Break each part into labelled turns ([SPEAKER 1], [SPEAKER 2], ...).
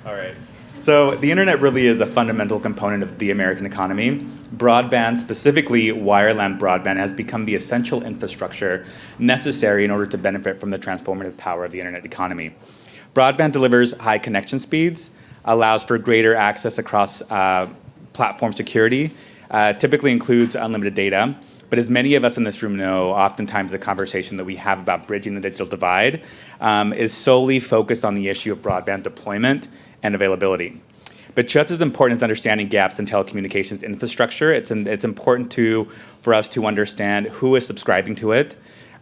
[SPEAKER 1] All right. So the internet really is a fundamental component of the American economy. Broadband, specifically wireline broadband, has become the essential infrastructure necessary in order to benefit from the transformative power of the internet economy. Broadband delivers high connection speeds, allows for greater access across platform security, typically includes unlimited data. But as many of us in this room know, oftentimes the conversation that we have about bridging the digital divide is solely focused on the issue of broadband deployment and availability. But just as important as understanding gaps in telecommunications infrastructure, it's important for us to understand who is subscribing to it,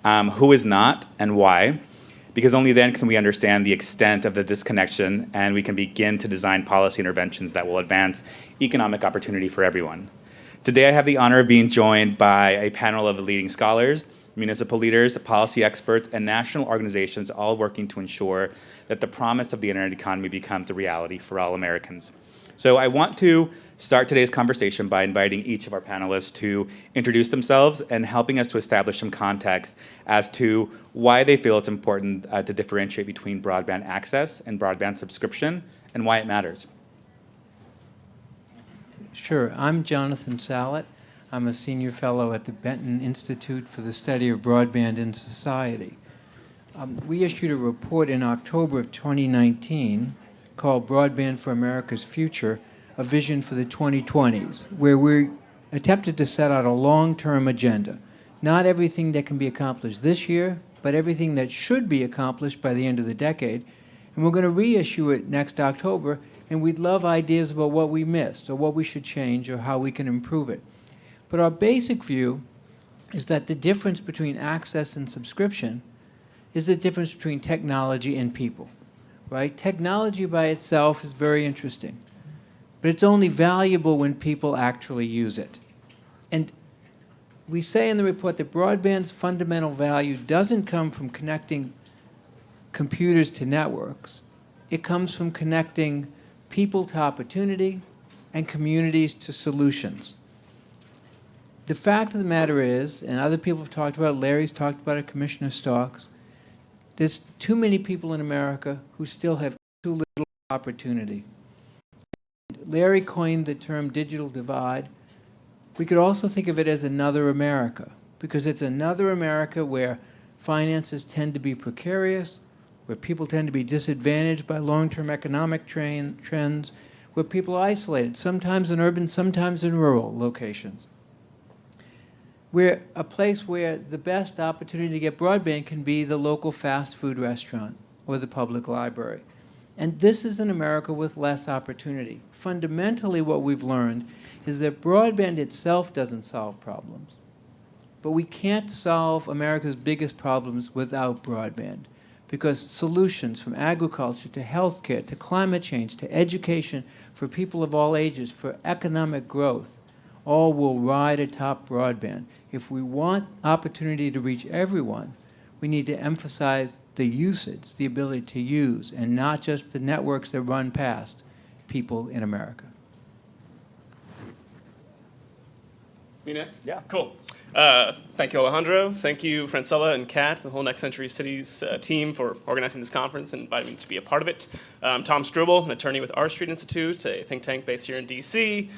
[SPEAKER 1] who is not, and why. Because only then can we understand the extent of the disconnection, and we can begin to design policy interventions that will advance economic opportunity for everyone. Today, I have the honor of being joined by a panel of leading scholars, municipal leaders, policy experts, and national organizations, all working to ensure that the promise of the internet economy becomes a reality for all Americans. So I want to start today's conversation by inviting each of our panelists to introduce themselves and helping us to establish some context as to why they feel it's important to differentiate between broadband access and broadband subscription and why it matters.
[SPEAKER 2] Sure. I'm Jonathan Sallet. I'm a senior fellow at the Benton Institute for the Study of Broadband in Society. We issued a report in October of 2019 called Broadband for America's Future, a Vision for the 2020s, where we attempted to set out a long-term agenda. Not everything that can be accomplished this year, but everything that should be accomplished by the end of the decade. And we're going to reissue it next October, and we'd love ideas about what we missed or what we should change or how we can improve it. But our basic view is that the difference between access and subscription is the difference between technology and people, right? Technology by itself is very interesting, but it's only valuable when people actually use it. And we say in the report that broadband's fundamental value doesn't come from connecting computers to networks. It comes from connecting people to opportunity and communities to solutions. The fact of the matter is, and other people have talked about it, Larry's talked about it, Commissioner Starks, there's too many people in America who still have too little opportunity. Larry coined the term digital divide. We could also think of it as another America, because it's another America where finances tend to be precarious, where people tend to be disadvantaged by long-term economic trends, where people are isolated, sometimes in urban, sometimes in rural locations. We're a place where the best opportunity to get broadband can be the local fast food restaurant or the public library. And this is an America with less opportunity. Fundamentally, what we've learned is that broadband itself doesn't solve problems. But we can't solve America's biggest problems without broadband, because solutions from agriculture to healthcare to climate change to education for people of all ages, for economic growth, all will ride atop broadband. If we want opportunity to reach everyone, we need to emphasize the usage, the ability to use, and not just the networks that run past people in America.
[SPEAKER 3] Me next?
[SPEAKER 1] Yeah.
[SPEAKER 3] Cool. Thank you, Alejandro. Thank you, Francella and Kat, the whole Next Century Cities team for organizing this conference and inviting me to be a part of it. I'm Tom Struble, an attorney with R Street Institute, a think tank based here in D.C.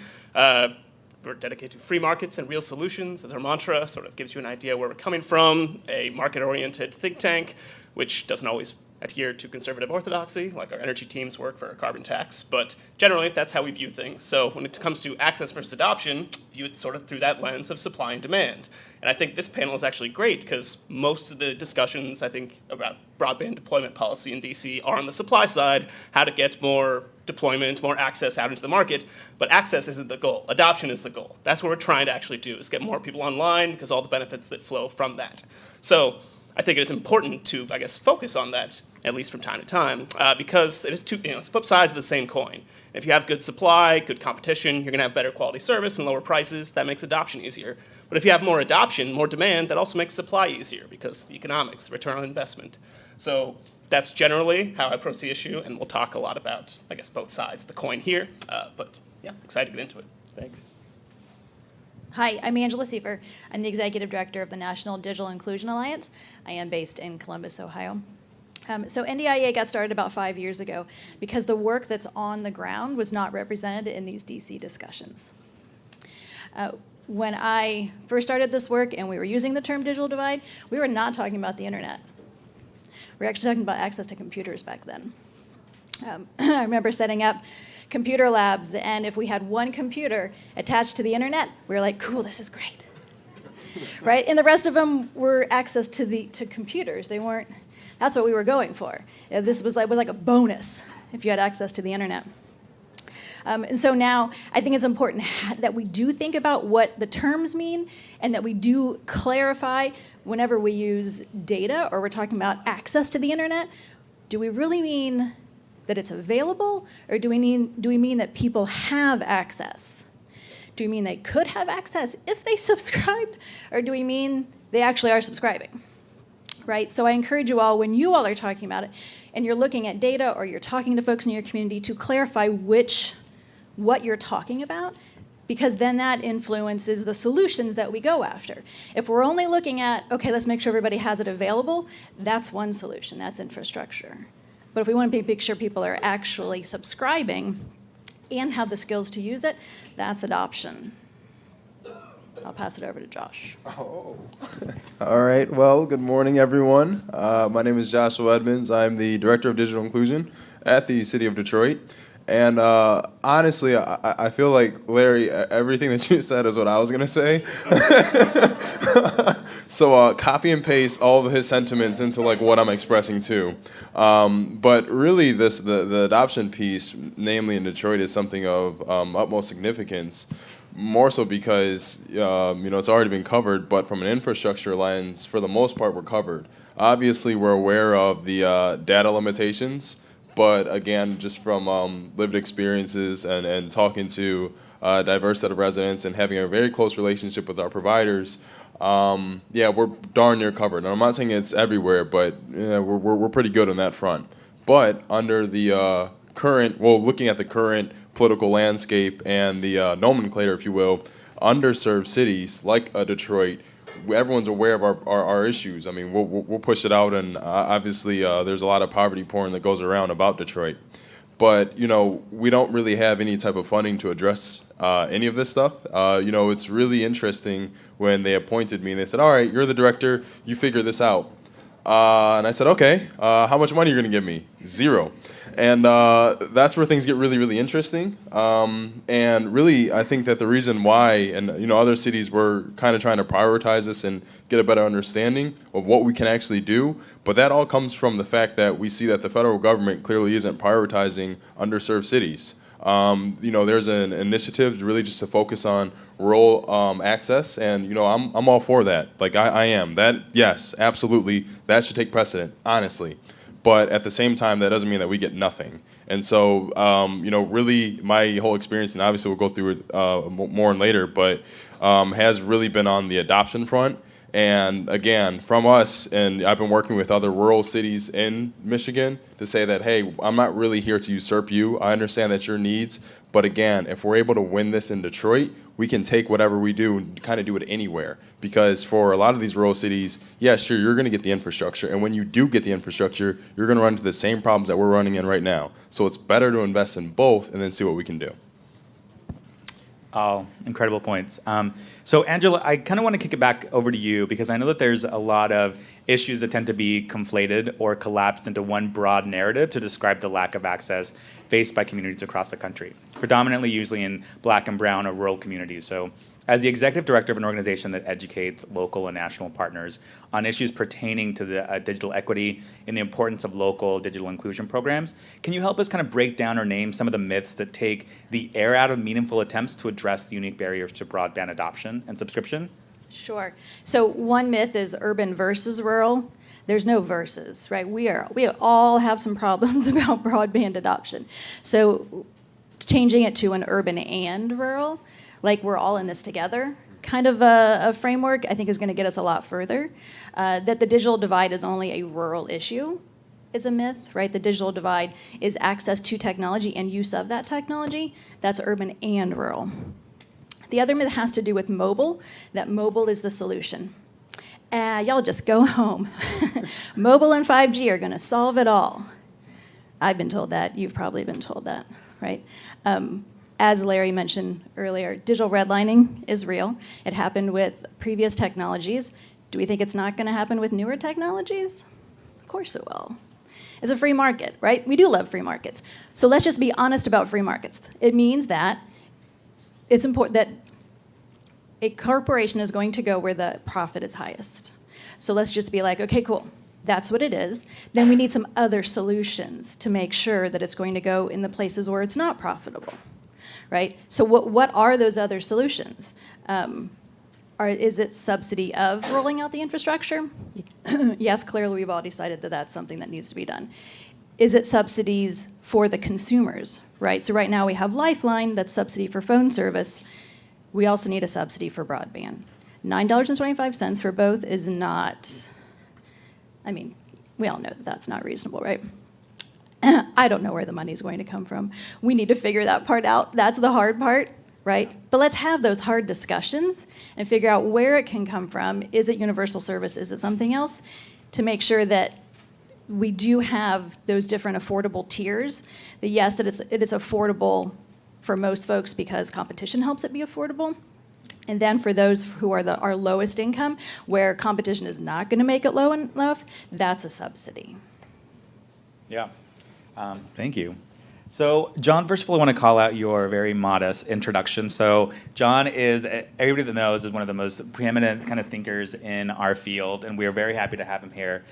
[SPEAKER 3] We're dedicated to free markets and real solutions as our mantra. Sort of gives you an idea where we're coming from. A market-oriented think tank, which doesn't always adhere to conservative orthodoxy, like our energy teams work for a carbon tax. But generally, that's how we view things. So when it comes to access versus adoption, view it sort of through that lens of supply and demand. And I think this panel is actually great because most of the discussions, I think, about broadband deployment policy in DC are on the supply side, how to get more deployment, more access out into the market. But access isn't the goal. Adoption is the goal. That's what we're trying to actually do, is get more people online because all the benefits that flow from that. So I think it is important to, I guess, focus on that, at least from time to time, because it is it's flip sides of the same coin. If you have good supply, good competition, you're going to have better quality service and lower prices. That makes adoption easier. But if you have more adoption, more demand, that also makes supply easier because the economics, the return on investment. So that's generally how I approach the issue, and we'll talk a lot about, I guess, both sides of the coin here. But yeah, excited to get into it. Thanks.
[SPEAKER 4] Hi, I'm Angela Siefer. I'm the Executive Director of the National Digital Inclusion Alliance. I am based in Columbus, Ohio. So NDIA got started about 5 years ago because the work that's on the ground was not represented in these DC discussions. When I first started this work and we were using the term digital divide, we were not talking about the internet. We were actually talking about access to computers back then. I remember setting up computer labs, and if we had one computer attached to the internet, we were like, cool, this is great. Right? And the rest of them were access to computers. They weren't, that's what we were going for. This was like a bonus if you had access to the internet. And so now I think it's important that we do think about what the terms mean and that we do clarify whenever we use data or we're talking about access to the internet. Do we really mean that it's available, or do we mean that people have access? Do we mean they could have access if they subscribed, or do we mean they actually are subscribing? Right? So I encourage you all, when you all are talking about it and you're looking at data or you're talking to folks in your community, to clarify what you're talking about, because then that influences the solutions that we go after. If we're only looking at, okay, let's make sure everybody has it available, that's one solution, that's infrastructure. But if we want to make sure people are actually subscribing and have the skills to use it, that's adoption. I'll pass it over to Josh.
[SPEAKER 5] Oh. All right. Well, good morning, everyone. My name is Joshua Edmonds. I'm the Director of Digital Inclusion at the City of Detroit. And honestly, I feel like, Larry, everything that you said is what I was going to say. So copy and paste all of his sentiments into like what I'm expressing too. But really, the adoption piece, namely in Detroit, is something of utmost significance. More so because it's already been covered, but from an infrastructure lens, for the most part, we're covered. Obviously, we're aware of the data limitations. But again, just from lived experiences and talking to a diverse set of residents and having a very close relationship with our providers, we're darn near covered. And I'm not saying it's everywhere, but we're pretty good on that front. But under the looking at the current political landscape and the nomenclature, if you will, underserved cities like Detroit, everyone's aware of our issues. I mean, we'll push it out, and obviously there's a lot of poverty porn that goes around about Detroit. But, we don't really have any type of funding to address any of this stuff. It's really interesting when they appointed me and they said, all right, you're the director, you figure this out. And I said, okay, how much money are you going to give me? Zero. And that's where things get really, really interesting. And really, I think that the reason why, and other cities were kind of trying to prioritize this and get a better understanding of what we can actually do. But that all comes from the fact that we see that the federal government clearly isn't prioritizing underserved cities. There's an initiative really just to focus on rural access, and I'm all for that. Like I am. That, yes, absolutely, that should take precedent, honestly. But at the same time, that doesn't mean that we get nothing. And so, really, my whole experience, and obviously we'll go through it more later, but has really been on the adoption front. And again, from us, and I've been working with other rural cities in Michigan to say that, hey, I'm not really here to usurp you. I understand that your needs. But again, if we're able to win this in Detroit, we can take whatever we do and kind of do it anywhere. Because for a lot of these rural cities, yeah, sure, you're going to get the infrastructure. And when you do get the infrastructure, you're going to run into the same problems that we're running in right now. So it's better to invest in both and then see what we can do.
[SPEAKER 1] Oh, incredible points. So Angela, I kind of want to kick it back over to you because I know that there's a lot of issues that tend to be conflated or collapsed into one broad narrative to describe the lack of access faced by communities across the country, predominantly usually in Black and brown or rural communities. So as the executive director of an organization that educates local and national partners on issues pertaining to the digital equity and the importance of local digital inclusion programs, can you help us kind of break down or name some of the myths that take the air out of meaningful attempts to address the unique barriers to broadband adoption and subscription?
[SPEAKER 4] Sure. So one myth is urban versus rural. There's no versus, right? We all have some problems about broadband adoption. So changing it to an urban and rural, like we're all in this together, kind of a framework, I think is going to get us a lot further. That the digital divide is only a rural issue is a myth, right? The digital divide is access to technology and use of that technology. That's urban and rural. The other myth has to do with mobile, that mobile is the solution. Y'all just go home. Mobile and 5G are going to solve it all. I've been told that. You've probably been told that, right? As Larry mentioned earlier, digital redlining is real. It happened with previous technologies. Do we think it's not going to happen with newer technologies? Of course it will. It's a free market, right? We do love free markets. So let's just be honest about free markets. It means that it's important that a corporation is going to go where the profit is highest. So let's just be like, okay, cool. That's what it is. Then we need some other solutions to make sure that it's going to go in the places where it's not profitable, right? So what are those other solutions? Is it subsidy of rolling out the infrastructure? Yes, clearly we've all decided that that's something that needs to be done. Is it subsidies for the consumers, right? So right now we have Lifeline, that's subsidy for phone service. We also need a subsidy for broadband. $9.25 for both is not, I mean, we all know that that's not reasonable, right? I don't know where the money's going to come from. We need to figure that part out. That's the hard part, right? But let's have those hard discussions and figure out where it can come from. Is it universal service? Is it something else? To make sure that we do have those different affordable tiers. That yes, that it is affordable for most folks because competition helps it be affordable. And then for those who are our lowest income, where competition is not going to make it low enough, that's a subsidy.
[SPEAKER 1] Yeah. Thank you. So, John, first of all, I want to call out your very modest introduction. So, John is, everybody that knows, is one of the most preeminent kind of thinkers in our field, and we are very happy to have him here.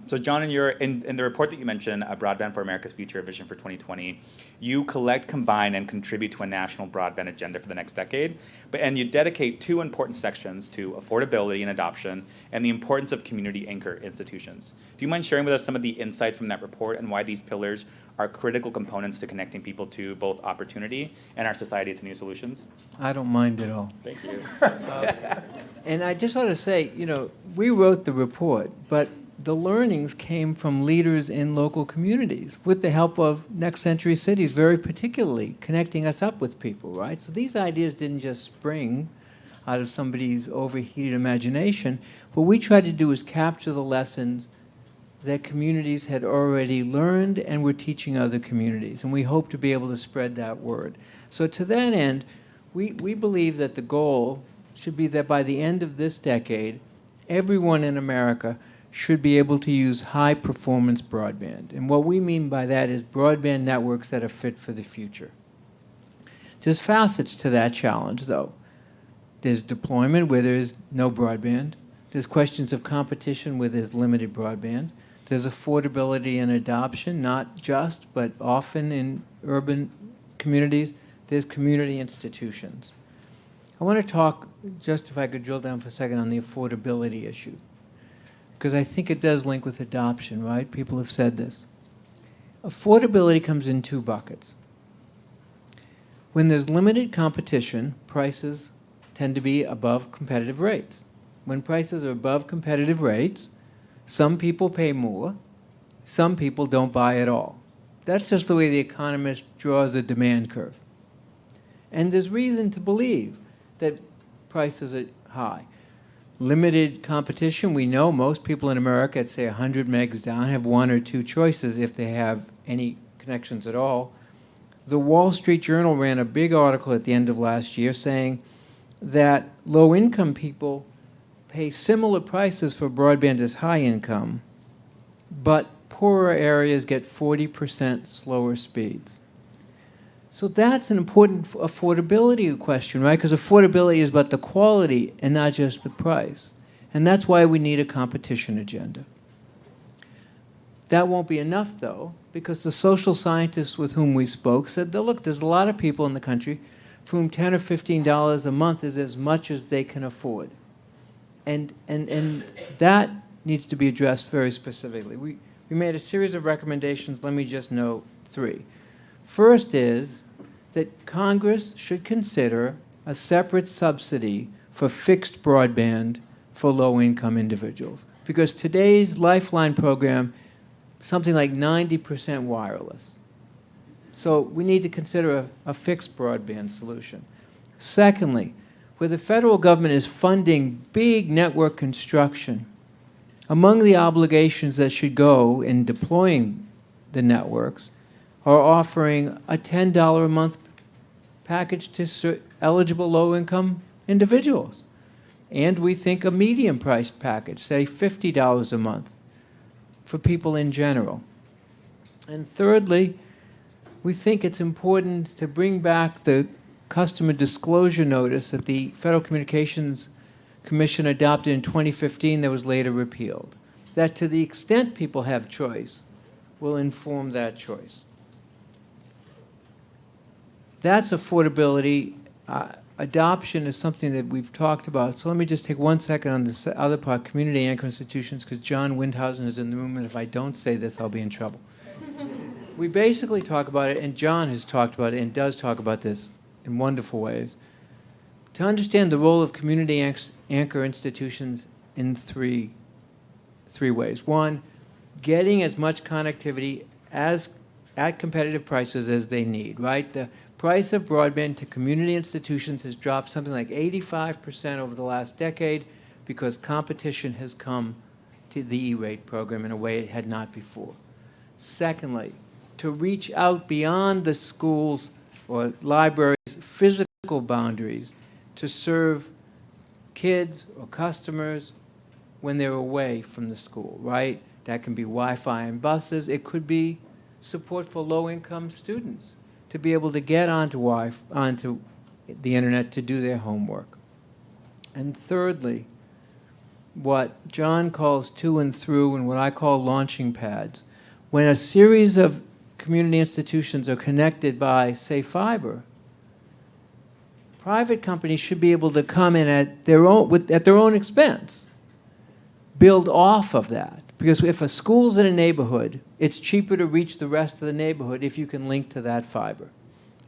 [SPEAKER 1] So, John, in the report that you mentioned, Broadband for America's Future, a Vision for 2020, you collect, combine, and contribute to a national broadband agenda for the next decade. And you dedicate 2 important sections to affordability and adoption and the importance of community anchor institutions. Do you mind sharing with us some of the insights from that report and why these pillars are critical components to connecting people to both opportunity and our society to new solutions?
[SPEAKER 2] I don't mind at all.
[SPEAKER 1] Thank you.
[SPEAKER 2] And I just ought to say, we wrote the report, but the learnings came from leaders in local communities with the help of Next Century Cities, very particularly connecting us up with people, right? So these ideas didn't just spring out of somebody's overheated imagination. What we tried to do is capture the lessons that communities had already learned and were teaching other communities, and we hope to be able to spread that word. So to that end, we believe that the goal should be that by the end of this decade, everyone in America should be able to use high-performance broadband. And what we mean by that is broadband networks that are fit for the future. There's facets to that challenge, though. There's deployment where there's no broadband. There's questions of competition where there's limited broadband. There's affordability and adoption, not just, but often in urban communities. There's community institutions. I want to talk, just if I could drill down for a second, on the affordability issue, because I think it does link with adoption, right? People have said this. Affordability comes in 2 buckets. When there's limited competition, prices tend to be above competitive rates. When prices are above competitive rates, some people pay more, some people don't buy at all. That's just the way the economist draws a demand curve. And there's reason to believe that prices are high. Limited competition, we know most people in America at, say, 100 megs down have 1 or 2 choices if they have any connections at all. The Wall Street Journal ran a big article at the end of last year saying that low-income people pay similar prices for broadband as high income, but poorer areas get 40% slower speeds. So that's an important affordability question, right? Because affordability is about the quality and not just the price. And that's why we need a competition agenda. That won't be enough, though, because the social scientists with whom we spoke said, look, there's a lot of people in the country for whom $10 or $15 a month is as much as they can afford. And that needs to be addressed very specifically. We made a series of recommendations. Let me just note 3. First is that Congress should consider a separate subsidy for fixed broadband for low-income individuals. Because today's Lifeline program, something like 90% wireless. So we need to consider a fixed broadband solution. Secondly, where the federal government is funding big network construction. Among the obligations that should go in deploying the networks are offering a $10 a month package to eligible low-income individuals. And we think a medium-priced package, say $50 a month, for people in general. And thirdly, we think it's important to bring back the customer disclosure notice that the Federal Communications Commission adopted in 2015 that was later repealed. That to the extent people have choice, will inform that choice. That's affordability. Adoption is something that we've talked about. So let me just take 1 second on this other part, community anchor institutions, because John Windhausen is in the room, and if I don't say this, I'll be in trouble. We basically talk about it, and John has talked about it and does talk about this in wonderful ways. To understand the role of community anchor institutions in three ways. One, getting as much connectivity as at competitive prices as they need, right? The price of broadband to community institutions has dropped something like 85% over the last decade because competition has come to the E-rate program in a way it had not before. Secondly, to reach out beyond the schools or libraries' physical boundaries to serve kids or customers when they're away from the school, right? That can be Wi-Fi in buses. It could be support for low-income students to be able to get onto the internet to do their homework. And thirdly, what John calls to and through and what I call launching pads. When a series of community institutions are connected by, say, fiber, private companies should be able to come in at their own expense, build off of that. Because if a school's in a neighborhood, it's cheaper to reach the rest of the neighborhood if you can link to that fiber.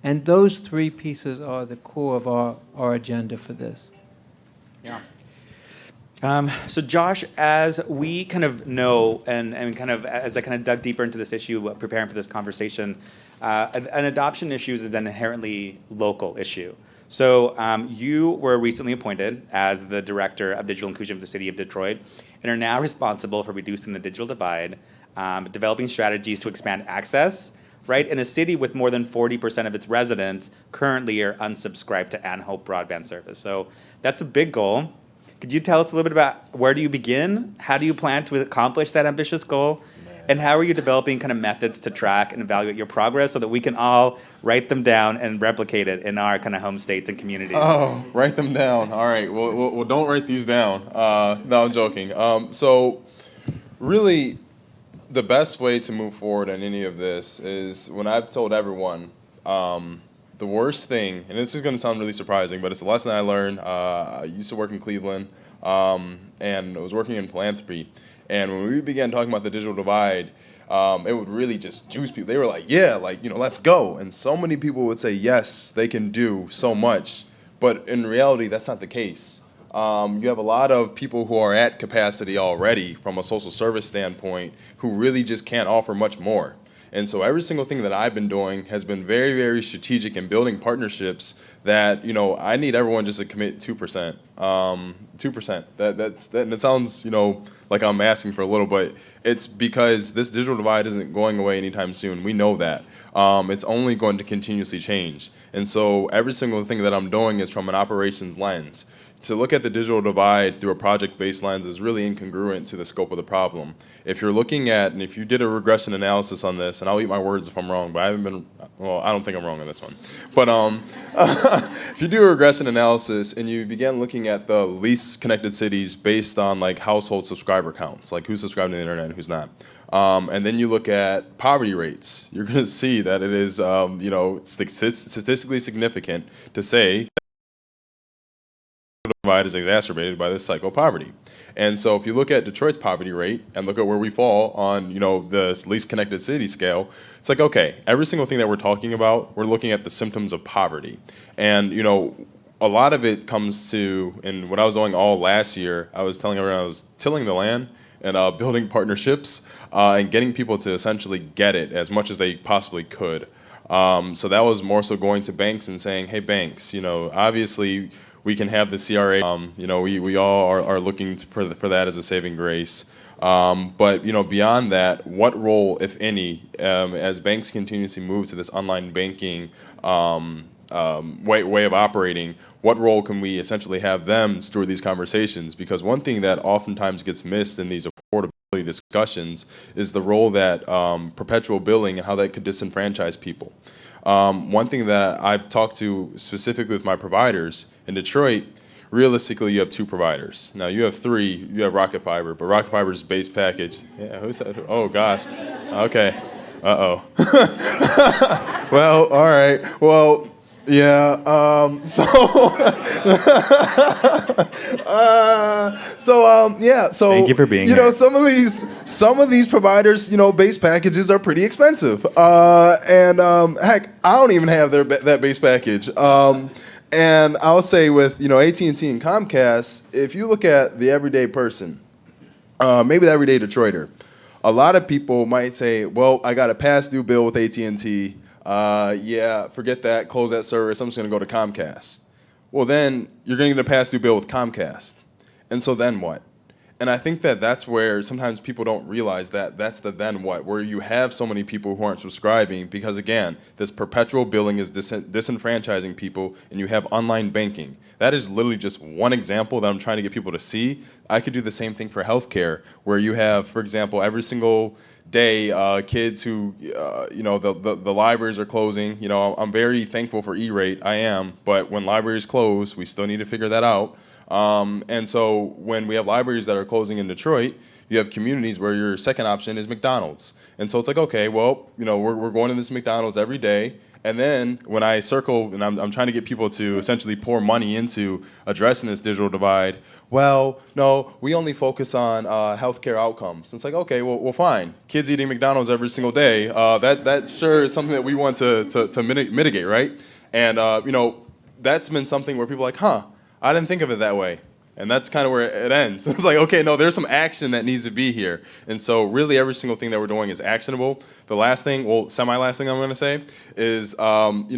[SPEAKER 2] And those three pieces are the core of our agenda for this.
[SPEAKER 1] Yeah. So Josh, as we kind of know, and kind of as I kind of dug deeper into this issue, preparing for this conversation, an adoption issue is an inherently local issue. So you were recently appointed as the Director of Digital Inclusion for the City of Detroit and are now responsible for reducing the digital divide, developing strategies to expand access, right? In a city with more than 40% of its residents currently are unsubscribed to ANHOPE broadband service. So that's a big goal. Could you tell us a little bit about where do you begin? How do you plan to accomplish that ambitious goal? And how are you developing kind of methods to track and evaluate your progress so that we can all write them down and replicate it in our kind of home states and communities?
[SPEAKER 5] Oh, write them down. All right. Well, don't write these down. No, I'm joking. So really, the best way to move forward on any of this is when I've told everyone, the worst thing, and this is going to sound really surprising, but it's a lesson I learned. I used to work in Cleveland, and I was working in philanthropy. And when we began talking about the digital divide, it would really just juice people. They were like, yeah, let's go. And so many people would say, yes, they can do so much. But in reality, that's not the case. You have a lot of people who are at capacity already from a social service standpoint who really just can't offer much more. And so every single thing that I've been doing has been very, very strategic in building partnerships that, I need everyone just to commit 2%. 2%. That sounds, like I'm asking for a little, but it's because this digital divide isn't going away anytime soon. We know that. It's only going to continuously change. And so every single thing that I'm doing is from an operations lens. To look at the digital divide through a project-based lens is really incongruent to the scope of the problem. If you're looking at, and if you did a regression analysis on this, and I'll eat my words if I'm wrong, but I don't think I'm wrong on this one. But if you do a regression analysis and you begin looking at the least connected cities based on like household subscriber counts, like who's subscribing to the internet and who's not, and then you look at poverty rates, you're going to see that it is, statistically significant to say divide is exacerbated by this cycle of poverty. And so if you look at Detroit's poverty rate and look at where we fall on, the least connected city scale, it's like, okay, every single thing that we're talking about, we're looking at the symptoms of poverty. And, a lot of it comes to, and what I was doing all last year, I was telling everyone I was tilling the land and building partnerships and getting people to essentially get it as much as they possibly could. So that was more so going to banks and saying, hey, banks, obviously we can have the CRA. We all are looking for that as a saving grace. But beyond that, what role, if any, as banks continuously move to this online banking way of operating, what role can we essentially have them steward these conversations? Because one thing that oftentimes gets missed in these affordability discussions is the role that perpetual billing and how that could disenfranchise people. One thing that I've talked to specifically with my providers in Detroit, realistically, you have 2 providers. Now, you have 3. You have Rocket Fiber, but Rocket Fiber's base package. Yeah, who said? Oh, gosh. Okay. Uh-oh. Well, all right. Well, yeah. So
[SPEAKER 1] Thank you for being here.
[SPEAKER 5] some of these providers, base packages are pretty expensive. Heck, I don't even have that base package. And I'll say with AT&T and Comcast, if you look at the everyday person, maybe the everyday Detroiter, a lot of people might say, well, I got a past due bill with AT&T. Yeah, forget that, close that service, I'm just going to go to Comcast. Well, then you're going to get a past due bill with Comcast. And so then what? And I think that's where sometimes people don't realize that that's the then what, where you have so many people who aren't subscribing because, again, this perpetual billing is disenfranchising people, and you have online banking. That is literally just one example that I'm trying to get people to see. I could do the same thing for healthcare, where you have, for example, every single day, kids who, the libraries are closing. I'm very thankful for E-rate, I am, but when libraries close, we still need to figure that out. And so when we have libraries that are closing in Detroit, you have communities where your second option is McDonald's. And so it's like, okay, well, we're going to this McDonald's every day. And then when I circle, and I'm trying to get people to essentially pour money into addressing this digital divide, well, no, we only focus on healthcare outcomes. And it's like, okay, well, fine. Kids eating McDonald's every single day, that sure is something that we want to mitigate, right? And, that's been something where people are like, I didn't think of it that way. And that's kind of where it ends. It's like, okay, no, there's some action that needs to be here. And so really every single thing that we're doing is actionable. The last thing, semi-last thing I'm going to say is, Fiat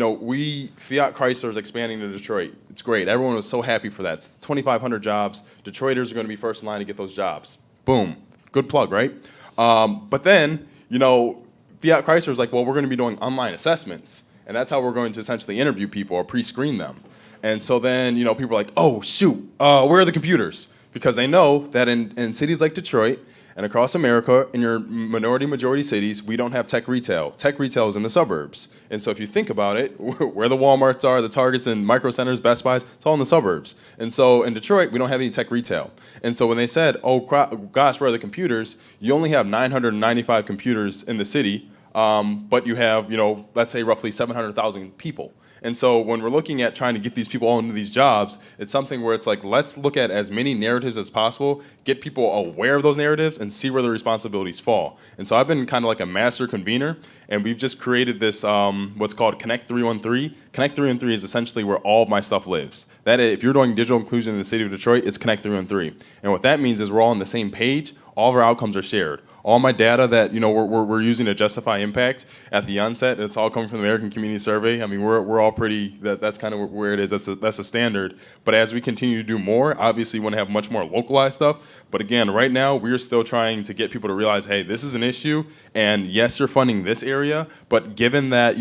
[SPEAKER 5] Chrysler is expanding to Detroit. It's great. Everyone was so happy for that. It's 2,500 jobs. Detroiters are going to be first in line to get those jobs. Boom. Good plug, right? But then, Fiat Chrysler is like, well, we're going to be doing online assessments. And that's how we're going to essentially interview people or pre-screen them. And so then, people are like, oh, shoot, where are the computers? Because they know that in cities like Detroit and across America, in your majority cities, we don't have tech retail. Tech retail is in the suburbs. And so if you think about it, where the Walmarts are, the Targets and Micro Centers, Best Buys, it's all in the suburbs. And so in Detroit, we don't have any tech retail. And so when they said, oh, gosh, where are the computers? You only have 995 computers in the city, but you have, let's say roughly 700,000 people. And so when we're looking at trying to get these people all into these jobs, it's something where it's like, let's look at as many narratives as possible, get people aware of those narratives, and see where the responsibilities fall. And so I've been kind of like a master convener, and we've just created this, what's called Connect 313. Connect 313 is essentially where all of my stuff lives. That is, if you're doing digital inclusion in the city of Detroit, it's Connect 313. And what that means is we're all on the same page. All of our outcomes are shared. All my data that we're using to justify impact at the onset, it's all coming from the American Community Survey. I mean, we're all pretty. That's kind of where it is. That's a standard. But as we continue to do more, obviously, we want to have much more localized stuff. But again, right now, we're still trying to get people to realize, hey, this is an issue, and yes, you're funding this area, but given that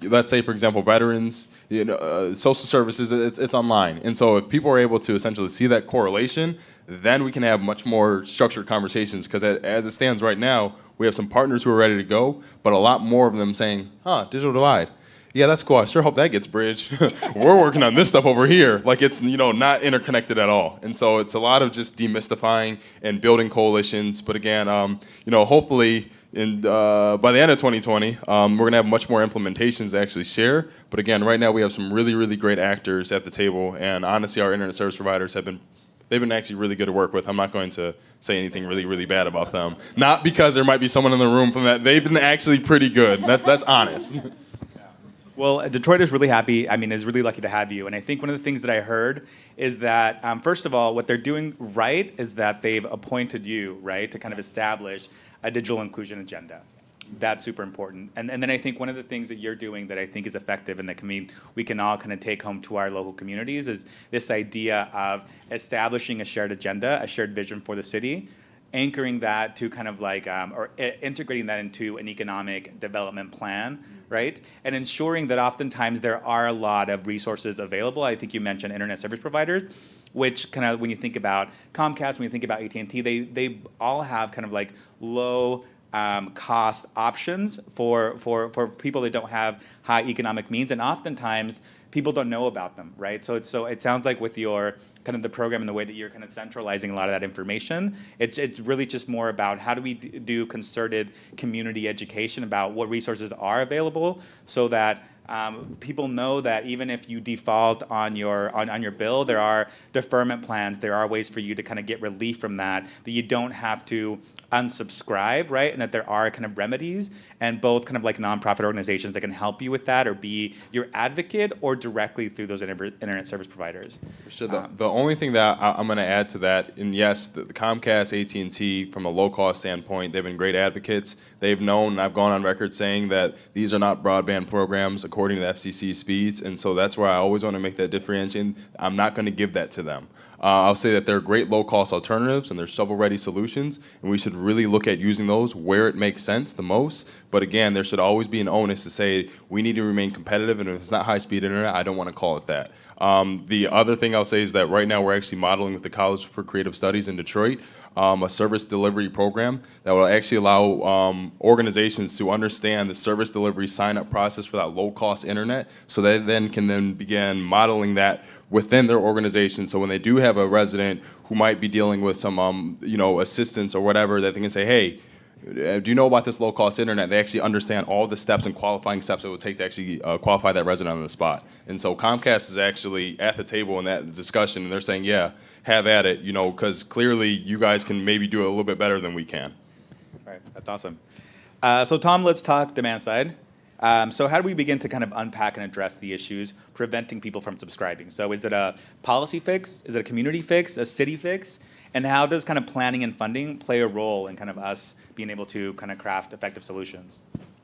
[SPEAKER 5] let's say for example, veterans, social services, it's online, and so if people are able to essentially see that correlation, then we can have much more structured conversations, because as it stands right now, we have some partners who are ready to go, but a lot more of them saying, digital divide. Yeah, that's cool. I sure hope that gets bridged. We're working on this stuff over here. Like it's, not interconnected at all. And so it's a lot of just demystifying and building coalitions. But again, hopefully by the end of 2020, we're going to have much more implementations to actually share. But again, right now we have some really, really great actors at the table. And honestly, our internet service providers they've been actually really good to work with. I'm not going to say anything really, really bad about them. Not because there might be someone in the room from that. They've been actually pretty good. That's honest.
[SPEAKER 1] Well, Detroit is really happy. Is really lucky to have you. And I think one of the things that I heard is that, first of all, what they're doing right is that they've appointed you, right, to kind of establish a digital inclusion agenda. That's super important. And then I think one of the things that you're doing that I think is effective and that we can all kind of take home to our local communities is this idea of establishing a shared agenda, a shared vision for the city, anchoring that to kind of like, integrating that into an economic development plan, right? And ensuring that oftentimes there are a lot of resources available. I think you mentioned internet service providers, which kind of, when you think about Comcast, when you think about AT&T, they all have kind of like low cost options for people that don't have high economic means, and oftentimes people don't know about them, right? So it sounds like with your kind of the program and the way that you're kind of centralizing a lot of that information, it's really just more about how do we do concerted community education about what resources are available, so that people know that even if you default on your bill, there are deferment plans, there are ways for you to kind of get relief from that you don't have to unsubscribe, right? And that there are kind of remedies, and both kind of like nonprofit organizations that can help you with that, or be your advocate, or directly through those internet service providers.
[SPEAKER 5] Sure. The only thing that I'm going to add to that, and yes, the Comcast, AT&T, from a low-cost standpoint, they've been great advocates. They've known, and I've gone on record saying that these are not broadband programs according to the FCC speeds, and so that's where I always want to make that differentiation. I'm not going to give that to them. I'll say that they're great low-cost alternatives, and they're shovel-ready solutions, and we should really look at using those where it makes sense the most. But again, there should always be an onus to say we need to remain competitive, and if it's not high-speed internet, I don't want to call it that. The other thing I'll say is that right now we're actually modeling with the College for Creative Studies in Detroit a service delivery program that will actually allow organizations to understand the service delivery sign-up process for that low-cost internet, so they can begin modeling that within their organization. So when they do have a resident who might be dealing with some assistance or whatever, that they can say, hey, do you know about this low-cost internet? They actually understand all the steps and qualifying steps it would take to actually qualify that resident on the spot. And so Comcast is actually at the table in that discussion, and they're saying, yeah, have at it, because clearly you guys can maybe do it a little bit better than we can.
[SPEAKER 1] Right, that's awesome. So Tom, let's talk demand side. So how do we begin to kind of unpack and address the issues preventing people from subscribing? So is it a policy fix? Is it a community fix? A city fix? And how does kind of planning and funding play a role in kind of us being able to kind of craft effective solutions?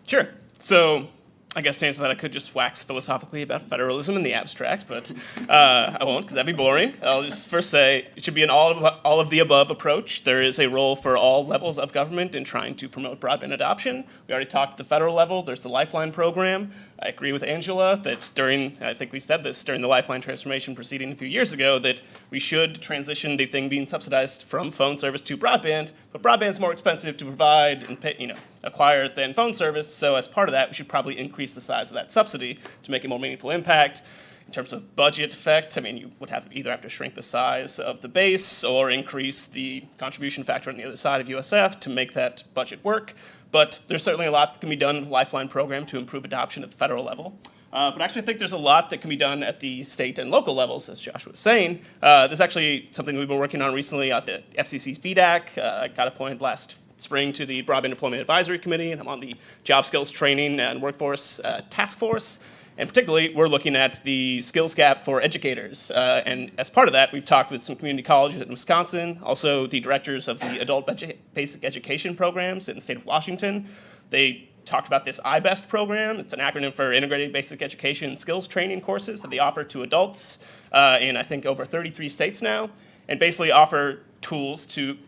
[SPEAKER 3] Sure. So I guess to answer that, I could just wax philosophically about federalism in the abstract, but I won't, because that'd be boring. I'll just first say it should be an all of the above approach. There is a role for all levels of government in trying to promote broadband adoption. We already talked at the federal level. There's the Lifeline program. I agree with Angela that I think we said this during the Lifeline transformation proceeding a few years ago, that we should transition the thing being subsidized from phone service to broadband, but broadband's more expensive to provide and pay, acquire than phone service, so as part of that, we should probably increase the size of that subsidy to make a more meaningful impact. In terms of budget effect, you would either have to shrink the size of the base or increase the contribution factor on the other side of USF to make that budget work. But there's certainly a lot that can be done with the Lifeline program to improve adoption at the federal level. But actually I think there's a lot that can be done at the state and local levels, as Josh was saying. There's actually something we've been working on recently at the FCC's BDAC. I got appointed last spring to the Broadband Deployment Advisory Committee, and I'm on the Job Skills Training and Workforce Task Force. And particularly, we're looking at the skills gap for educators. And as part of that, we've talked with some community colleges in Wisconsin, also the directors of the adult basic education programs in the state of Washington. They talked about this IBEST program. It's an acronym for Integrated Basic Education and Skills Training courses that they offer to adults in, I think, over 33 states now, and basically offer tools to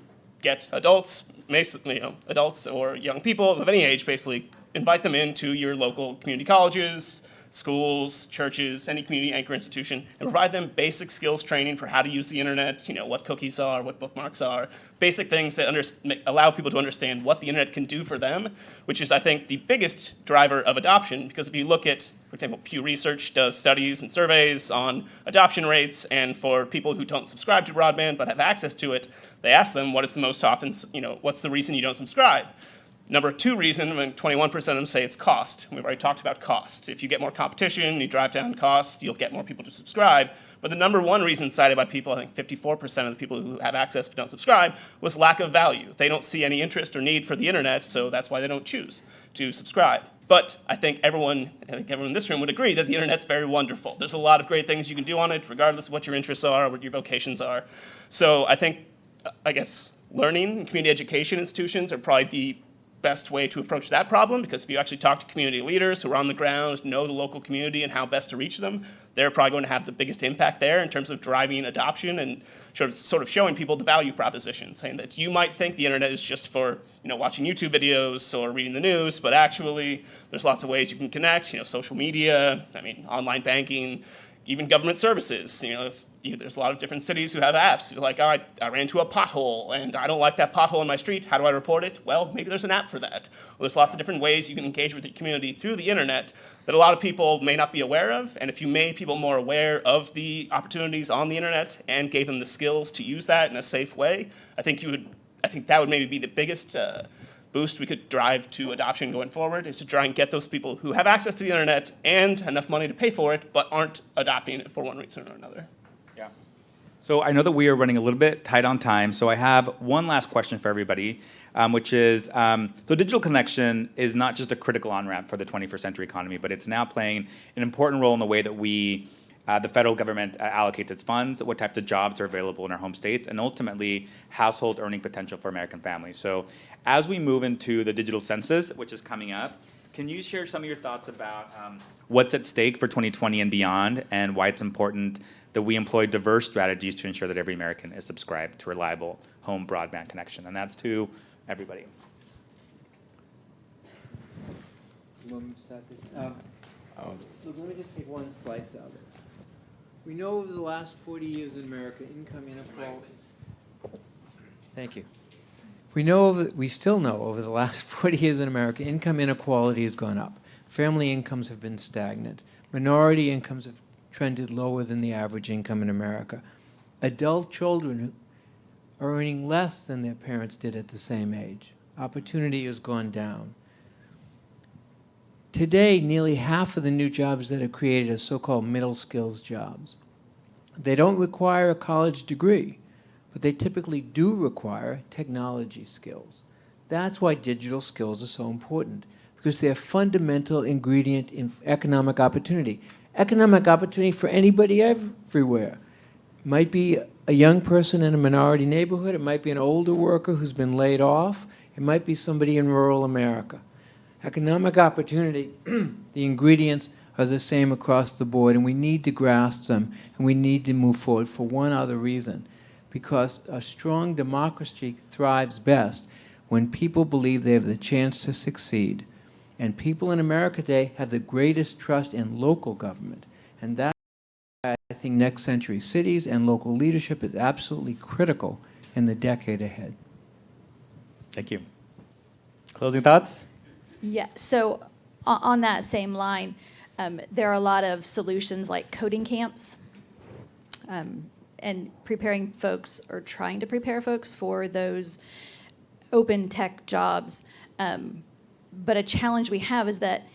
[SPEAKER 3] get adults, adults or young people of any age, basically invite them into your local community colleges, schools, churches, any community anchor institution, and provide them basic skills training for how to use the internet, what cookies are, what bookmarks are, basic things that allow people to understand what the internet can do for them, which is, I think, the biggest driver of adoption, because if you look at, for example, Pew Research does studies and surveys on adoption rates, and for people who don't subscribe to broadband but have access to it, they ask them what is the most often, what's the reason you don't subscribe? Number two reason, 21% of them say it's cost. We've already talked about cost. If you get more competition, you drive down cost, you'll get more people to subscribe. But the number one reason cited by people, I think 54% of the people who have access but don't subscribe, was lack of value. They don't see any interest or need for the internet, so that's why they don't choose to subscribe. But I think everyone in this room would agree that the internet's very wonderful. There's a lot of great things you can do on it, regardless of what your interests are, what your vocations are. So I guess learning and community education institutions are probably the best way to approach that problem, because if you actually talk to community leaders who are on the ground, know the local community and how best to reach them, they're probably going to have the biggest impact there in terms of driving adoption and sort of showing people the value proposition, saying that you might think the internet is just for watching YouTube videos or reading the news, but actually there's lots of ways you can connect, social media, online banking, even government services. There's a lot of different cities who have apps. You're like, oh, I ran into a pothole, and I don't like that pothole in my street. How do I report it? Well, maybe there's an app for that. Well, there's lots of different ways you can engage with the community through the internet that a lot of people may not be aware of. And if you made people more aware of the opportunities on the internet and gave them the skills to use that in a safe way, I think that would maybe be the biggest boost we could drive to adoption going forward, is to try and get those people who have access to the internet and enough money to pay for it, but aren't adopting it for one reason or another.
[SPEAKER 1] Yeah. So I know that we are running a little bit tight on time, so I have one last question for everybody, which is, so digital connection is not just a critical on-ramp for the 21st century economy, but it's now playing an important role in the way that the federal government allocates its funds, what types of jobs are available in our home states, and ultimately household earning potential for American families. So as we move into the digital census, which is coming up, can you share some of your thoughts about what's at stake for 2020 and beyond, and why it's important that we employ diverse strategies to ensure that every American is subscribed to reliable home broadband connection? And that's to everybody.
[SPEAKER 2] You want me to start this? Let me just take one slice of it. We know over the last 40 years in America, income inequality. Thank you. We still know over the last 40 years in America, income inequality has gone up. Family incomes have been stagnant. Minority incomes have trended lower than the average income in America. Adult children are earning less than their parents did at the same age. Opportunity has gone down. Today, nearly half of the new jobs that are created are so-called middle skills jobs. They don't require a college degree, but they typically do require technology skills. That's why digital skills are so important, because they're a fundamental ingredient in economic opportunity. Economic opportunity for anybody everywhere. It might be a young person in a minority neighborhood. It might be an older worker who's been laid off. It might be somebody in rural America. Economic opportunity, the ingredients are the same across the board, and we need to grasp them, and we need to move forward for one other reason. Because a strong democracy thrives best when people believe they have the chance to succeed. And people in America today have the greatest trust in local government. And that, I think, next century cities and local leadership is absolutely critical in the decade ahead.
[SPEAKER 1] Thank you. Closing thoughts?
[SPEAKER 4] Yeah, so on that same line, there are a lot of solutions like coding camps, and preparing folks or trying to prepare folks for those open tech jobs. But a challenge we have is that,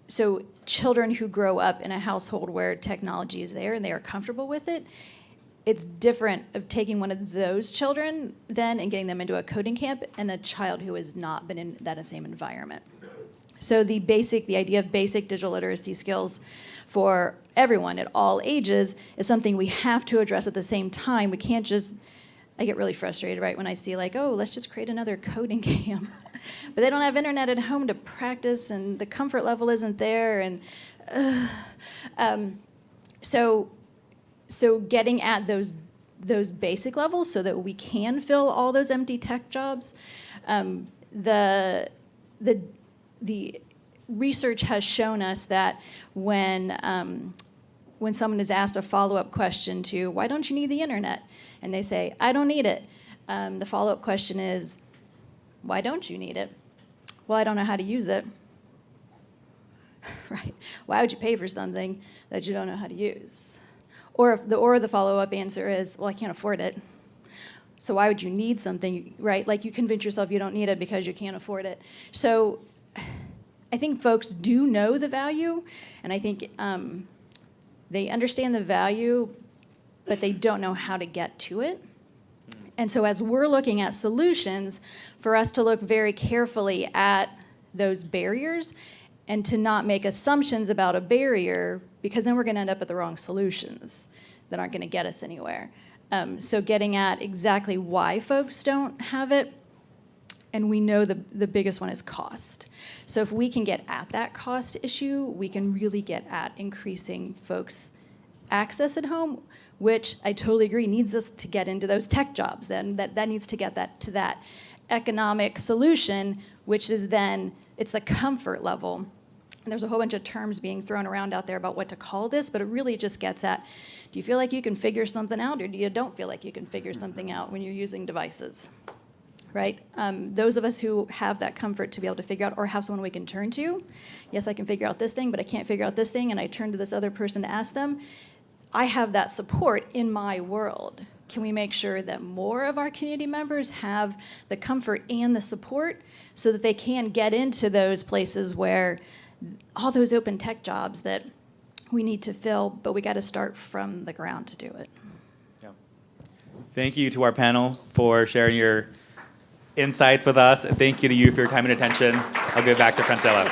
[SPEAKER 4] so children who grow up in a household where technology is there and they are comfortable with it, it's different of taking one of those children then and getting them into a coding camp and a child who has not been in that same environment. So the idea of basic digital literacy skills for everyone at all ages is something we have to address at the same time. We can't just, I get really frustrated, right, when I see like, oh, let's just create another coding camp. But they don't have internet at home to practice, and the comfort level isn't there. And so getting at those basic levels so that we can fill all those empty tech jobs, the research has shown us that when someone is asked a follow-up question to, why don't you need the internet? And they say, I don't need it. The follow-up question is, why don't you need it? Well, I don't know how to use it. Right. Why would you pay for something that you don't know how to use? Or the follow-up answer is, well, I can't afford it. So why would you need something, right? Like you convince yourself you don't need it because you can't afford it. So I think folks do know the value, and I think they understand the value, but they don't know how to get to it. And so as we're looking at solutions, for us to look very carefully at those barriers and to not make assumptions about a barrier, because then we're going to end up with the wrong solutions that aren't going to get us anywhere. So getting at exactly why folks don't have it, And we know the biggest one is cost. So if we can get at that cost issue, we can really get at increasing folks' access at home, which I totally agree needs us to get into those tech jobs then. That needs to get that to that economic solution, which is then, it's the comfort level. And there's a whole bunch of terms being thrown around out there about what to call this, but it really just gets at, do you feel like you can figure something out, or do you don't feel like you can figure something out when you're using devices? Right? Those of us who have that comfort to be able to figure out, or have someone we can turn to, yes, I can figure out this thing, but I can't figure out this thing, and I turn to this other person to ask them, I have that support in my world. Can we make sure that more of our community members have the comfort and the support so that they can get into those places where all those open tech jobs that we need to fill, but we got to start from the ground to do it.
[SPEAKER 1] Yeah. Thank you to our panel for sharing your insights with us. Thank you to you for your time and attention. I'll give it back to Francella.